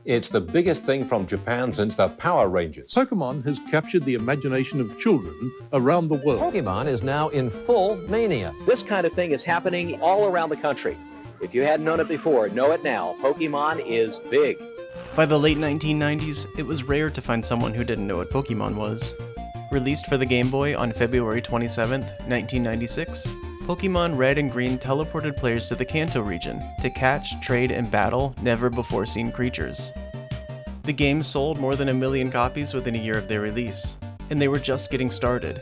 It's the biggest thing from Japan since the Power Rangers. Pokemon has captured the imagination of children around the world. Pokemon is now in full mania. This kind of thing is happening all around the country. If you hadn't known it before, know it now. Pokemon is big. By the late 1990s, it was rare to find someone who didn't know what Pokemon was. Released for the Game Boy on February 27, 1996, Pokemon Red and Green teleported players to the Kanto region to catch, trade, and battle never-before-seen creatures. The game sold more than 1 million copies within a year of their release, and they were just getting started.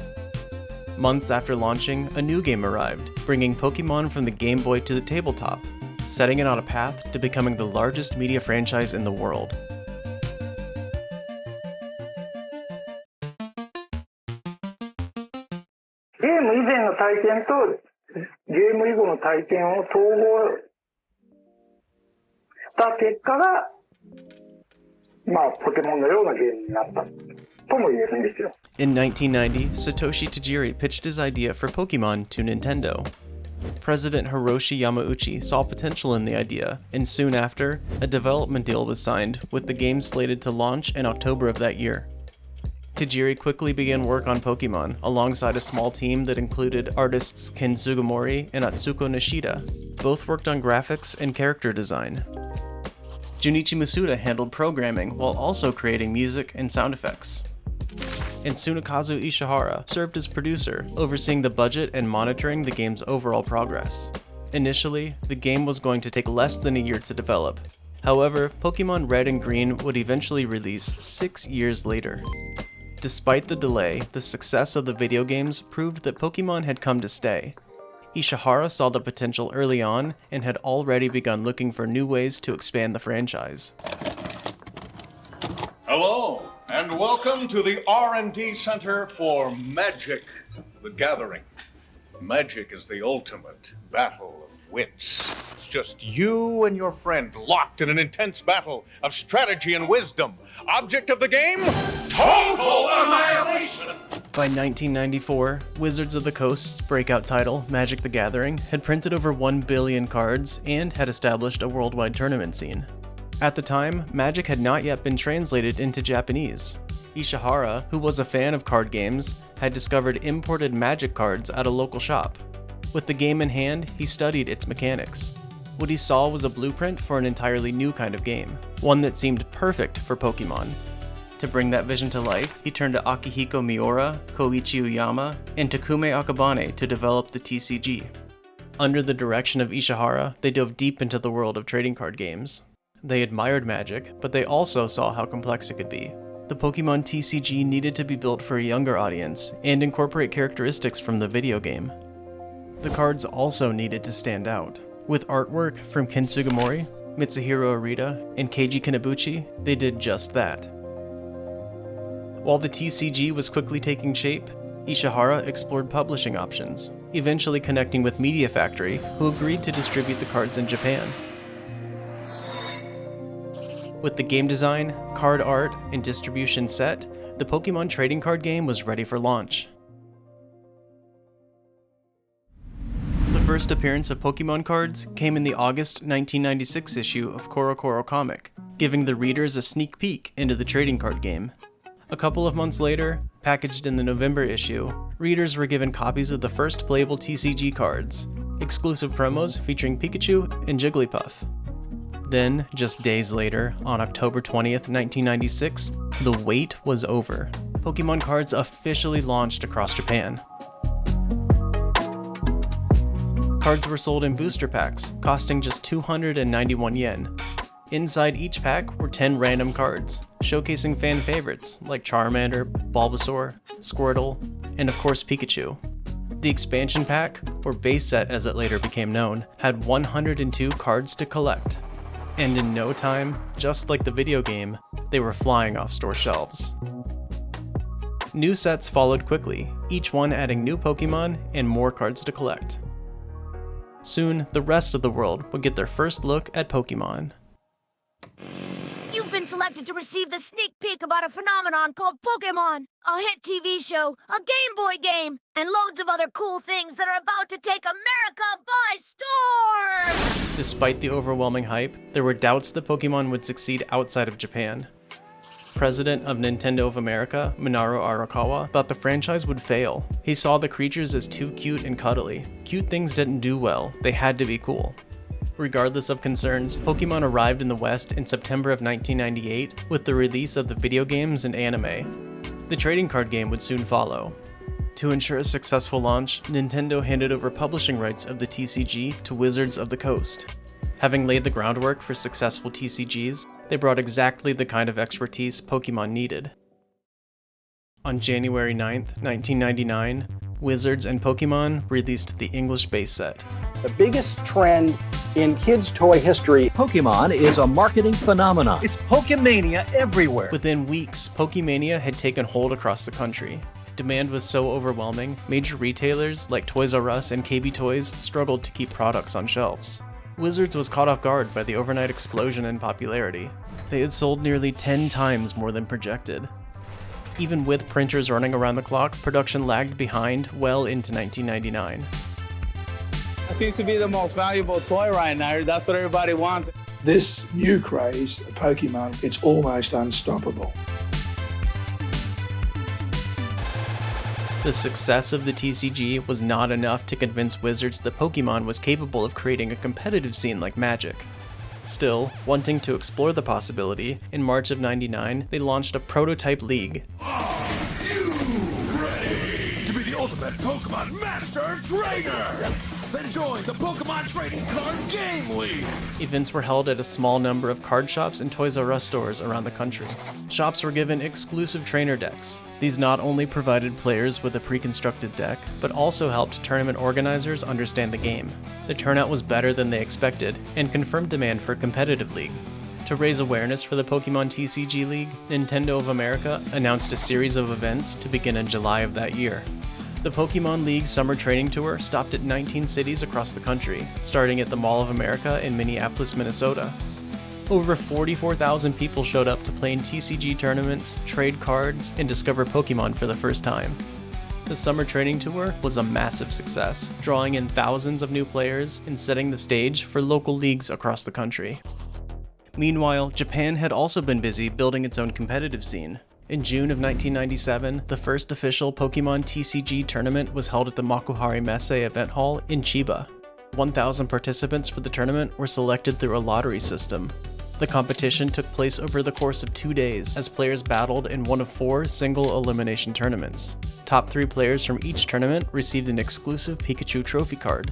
Months after launching, a new game arrived, bringing Pokemon from the Game Boy to the tabletop, setting it on a path to becoming the largest media franchise in the world. In 1990, Satoshi Tajiri pitched his idea for Pokemon to Nintendo. President Hiroshi Yamauchi saw potential in the idea, and soon after, a development deal was signed, with the game slated to launch in October of that year. Tajiri quickly began work on Pokemon, alongside a small team that included artists Ken Sugimori and Atsuko Nishida. Both worked on graphics and character design. Junichi Masuda handled programming while also creating music and sound effects. And Tsunekazu Ishihara served as producer, overseeing the budget and monitoring the game's overall progress. Initially, the game was going to take less than a year to develop. However, Pokemon Red and Green would eventually release 6 years later. Despite the delay, the success of the video games proved that Pokemon had come to stay. Ishihara saw the potential early on and had already begun looking for new ways to expand the franchise. Hello, and welcome to the R&D Center for Magic: The Gathering. Magic is the ultimate battle of wits. It's just you and your friend locked in an intense battle of strategy and wisdom. Object of the game? Total annihilation! By 1994, Wizards of the Coast's breakout title, Magic: The Gathering, had printed over 1 billion cards and had established a worldwide tournament scene. At the time, Magic had not yet been translated into Japanese. Ishihara, who was a fan of card games, had discovered imported Magic cards at a local shop. With the game in hand, he studied its mechanics. What he saw was a blueprint for an entirely new kind of game, one that seemed perfect for Pokemon. To bring that vision to life, he turned to Akihiko Miura, Koichi Uyama, and Takume Akabane to develop the TCG. Under the direction of Ishihara, they dove deep into the world of trading card games. They admired Magic, but they also saw how complex it could be. The Pokemon TCG needed to be built for a younger audience and incorporate characteristics from the video game. The cards also needed to stand out. With artwork from Ken Sugimori, Mitsuhiro Arita, and Keiji Kinabuchi, they did just that. While the TCG was quickly taking shape, Ishihara explored publishing options, eventually connecting with Media Factory, who agreed to distribute the cards in Japan. With the game design, card art, and distribution set, the Pokemon trading card game was ready for launch. The first appearance of Pokemon cards came in the August 1996 issue of CoroCoro Comic, giving the readers a sneak peek into the trading card game. A couple of months later, packaged in the November issue, readers were given copies of the first playable TCG cards, exclusive promos featuring Pikachu and Jigglypuff. Then, just days later, on October 20th, 1996, the wait was over. Pokemon cards officially launched across Japan. Cards were sold in booster packs, costing just 291 yen. Inside each pack were 10 random cards, showcasing fan favorites like Charmander, Bulbasaur, Squirtle, and of course Pikachu. The expansion pack, or base set as it later became known, had 102 cards to collect. And in no time, just like the video game, they were flying off store shelves. New sets followed quickly, each one adding new Pokemon and more cards to collect. Soon, the rest of the world would get their first look at Pokemon. You You've been selected to receive the sneak peek about a phenomenon called Pokemon, a hit TV show, a Game Boy game, and loads of other cool things that are about to take America by storm! Despite the overwhelming hype, there were doubts that Pokemon would succeed outside of Japan. President of Nintendo of America, Minoru Arakawa, thought the franchise would fail. He saw the creatures as too cute and cuddly. Cute things didn't do well, they had to be cool. Regardless of concerns, Pokemon arrived in the West in September of 1998 with the release of the video games and anime. The trading card game would soon follow. To ensure a successful launch, Nintendo handed over publishing rights of the TCG to Wizards of the Coast. Having laid the groundwork for successful TCGs, they brought exactly the kind of expertise Pokemon needed. On January 9th, 1999, Wizards and Pokemon released the English base set. The biggest trend in kids' toy history. Pokemon is a marketing phenomenon. It's Pokemania everywhere. Within weeks, Pokemania had taken hold across the country. Demand was so overwhelming, major retailers like Toys R Us and KB Toys struggled to keep products on shelves. Wizards was caught off guard by the overnight explosion in popularity. They had sold nearly 10 times more than projected. Even with printers running around the clock, production lagged behind well into 1999. It seems to be the most valuable toy right now. That's what everybody wants. This new craze, Pokemon, it's almost unstoppable. The success of the TCG was not enough to convince Wizards that Pokemon was capable of creating a competitive scene like Magic. Still, wanting to explore the possibility, in March of '99, they launched a prototype league. Are you ready to be the ultimate Pokemon Master Trainer? Then join the Pokemon Trading Card Game League! Events were held at a small number of card shops and Toys R Us stores around the country. Shops were given exclusive trainer decks. These not only provided players with a pre-constructed deck, but also helped tournament organizers understand the game. The turnout was better than they expected, and confirmed demand for a competitive league. To raise awareness for the Pokemon TCG League, Nintendo of America announced a series of events to begin in July of that year. The Pokemon League Summer Training Tour stopped at 19 cities across the country, starting at the Mall of America in Minneapolis, Minnesota. Over 44,000 people showed up to play in TCG tournaments, trade cards, and discover Pokemon for the first time. The Summer Training Tour was a massive success, drawing in thousands of new players and setting the stage for local leagues across the country. Meanwhile, Japan had also been busy building its own competitive scene. In June of 1997, the first official Pokemon TCG tournament was held at the Makuhari Messe event hall in Chiba. 1,000 participants for the tournament were selected through a lottery system. The competition took place over the course of 2 days as players battled in one of 4 single elimination tournaments. Top 3 players from each tournament received an exclusive Pikachu trophy card.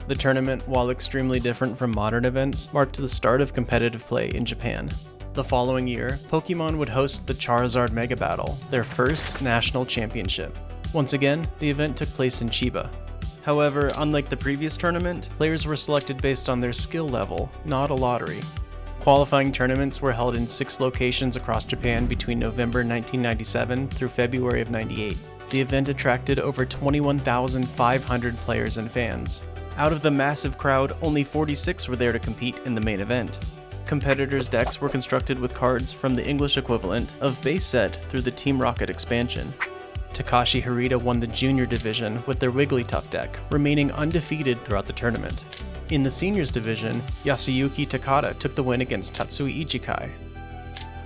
The tournament, while extremely different from modern events, marked the start of competitive play in Japan. The following year, Pokemon would host the Charizard Mega Battle, their first national championship. Once again, the event took place in Chiba. However, unlike the previous tournament, players were selected based on their skill level, not a lottery. Qualifying tournaments were held in 6 locations across Japan between November 1997 through February of '98. The event attracted over 21,500 players and fans. Out of the massive crowd, only 46 were there to compete in the main event. Competitors' decks were constructed with cards from the English equivalent of base set through the Team Rocket expansion. Takashi Harita won the junior division with their Wigglytuff deck, remaining undefeated throughout the tournament. In the seniors division, Yasuyuki Takada took the win against Tatsui Ichikai.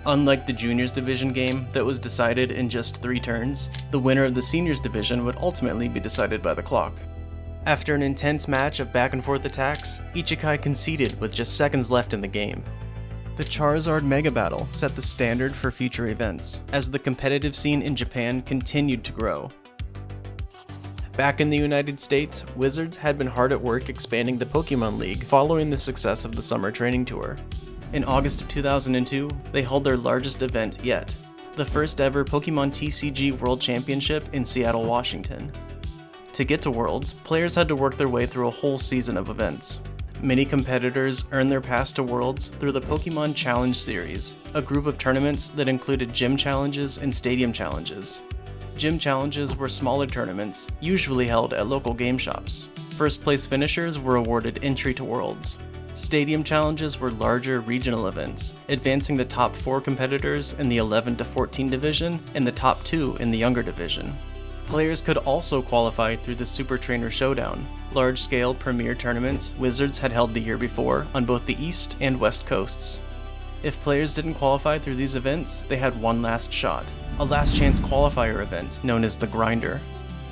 Unlike the juniors division game that was decided in just 3 turns, the winner of the seniors division would ultimately be decided by the clock. After an intense match of back-and-forth attacks, Ichikai conceded with just seconds left in the game. The Charizard Mega Battle set the standard for future events, as the competitive scene in Japan continued to grow. Back in the United States, Wizards had been hard at work expanding the Pokemon League following the success of the Summer Training Tour. In August of 2002, they held their largest event yet, the first ever Pokemon TCG World Championship in Seattle, Washington. To get to Worlds, players had to work their way through a whole season of events. Many competitors earned their pass to Worlds through the Pokemon Challenge Series, a group of tournaments that included gym challenges and stadium challenges. Gym challenges were smaller tournaments, usually held at local game shops. First place finishers were awarded entry to Worlds. Stadium challenges were larger regional events, advancing the top 4 competitors in the 11 to 14 division and the top 2 in the younger division. Players could also qualify through the Super Trainer Showdown, large-scale premier tournaments Wizards had held the year before on both the East and West coasts. If players didn't qualify through these events, they had one last shot, a last-chance qualifier event known as the Grinder.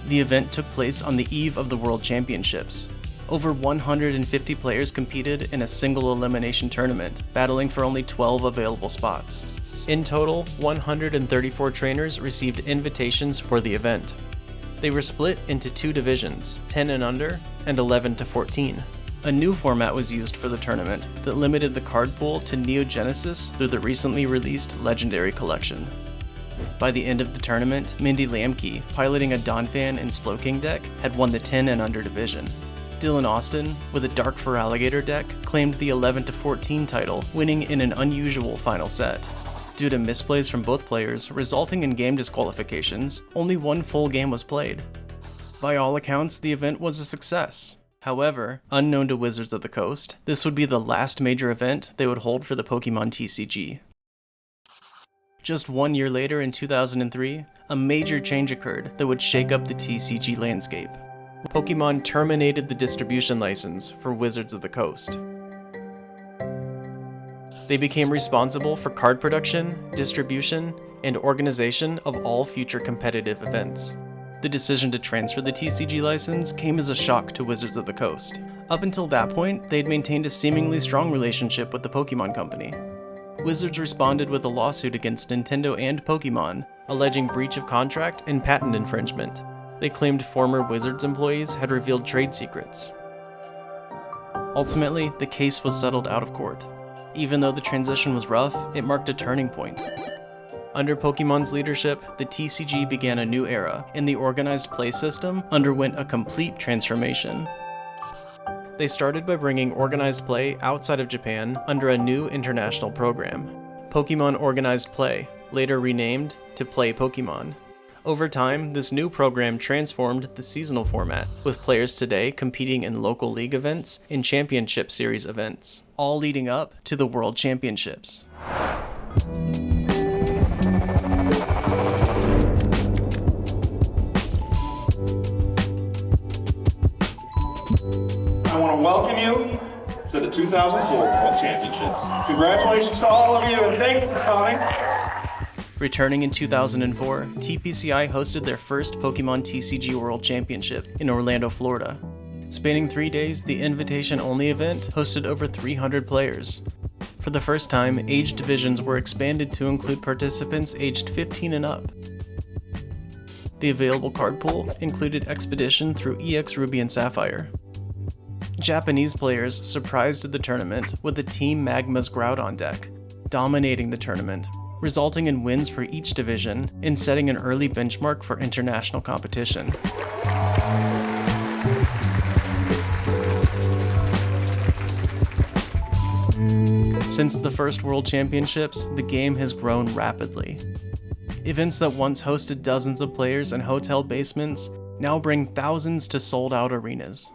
The event took place on the eve of the World Championships. Over 150 players competed in a single elimination tournament, battling for only 12 available spots. In total, 134 trainers received invitations for the event. They were split into 2 divisions, 10 and under and 11 to 14. A new format was used for the tournament that limited the card pool to Neo Genesis through the recently released Legendary Collection. By the end of the tournament, Mindy Lamke, piloting a Donphan and Slowking deck, had won the 10 and under division. Dylan Austin, with a Dark for Alligator deck, claimed the 11 to 14 title, winning in an unusual final set. Due to misplays from both players, resulting in game disqualifications, only one full game was played. By all accounts, the event was a success. However, unknown to Wizards of the Coast, this would be the last major event they would hold for the Pokemon TCG. Just 1 year later, in 2003, a major change occurred that would shake up the TCG landscape. Pokemon terminated the distribution license for Wizards of the Coast. They became responsible for card production, distribution, and organization of all future competitive events. The decision to transfer the TCG license came as a shock to Wizards of the Coast. Up until that point, they had maintained a seemingly strong relationship with the Pokemon Company. Wizards responded with a lawsuit against Nintendo and Pokemon, alleging breach of contract and patent infringement. They claimed former Wizards employees had revealed trade secrets. Ultimately, the case was settled out of court. Even though the transition was rough, it marked a turning point. Under Pokemon's leadership, the TCG began a new era, and the organized play system underwent a complete transformation. They started by bringing organized play outside of Japan under a new international program, Pokemon Organized Play, later renamed to Play Pokemon. Over time, this new program transformed the seasonal format, with players today competing in local league events and championship series events, all leading up to the World Championships. I want to welcome you to the 2004 World Championships. Congratulations to all of you, and thank you for coming. Returning in 2004, TPCI hosted their first Pokemon TCG World Championship in Orlando, Florida. Spanning 3 days, the invitation-only event hosted over 300 players. For the first time, age divisions were expanded to include participants aged 15 and up. The available card pool included Expedition through EX Ruby and Sapphire. Japanese players surprised the tournament with the Team Magma's Groudon deck, dominating the tournament, resulting in wins for each division and setting an early benchmark for international competition. Since the first World Championships, the game has grown rapidly. Events that once hosted dozens of players in hotel basements now bring thousands to sold-out arenas.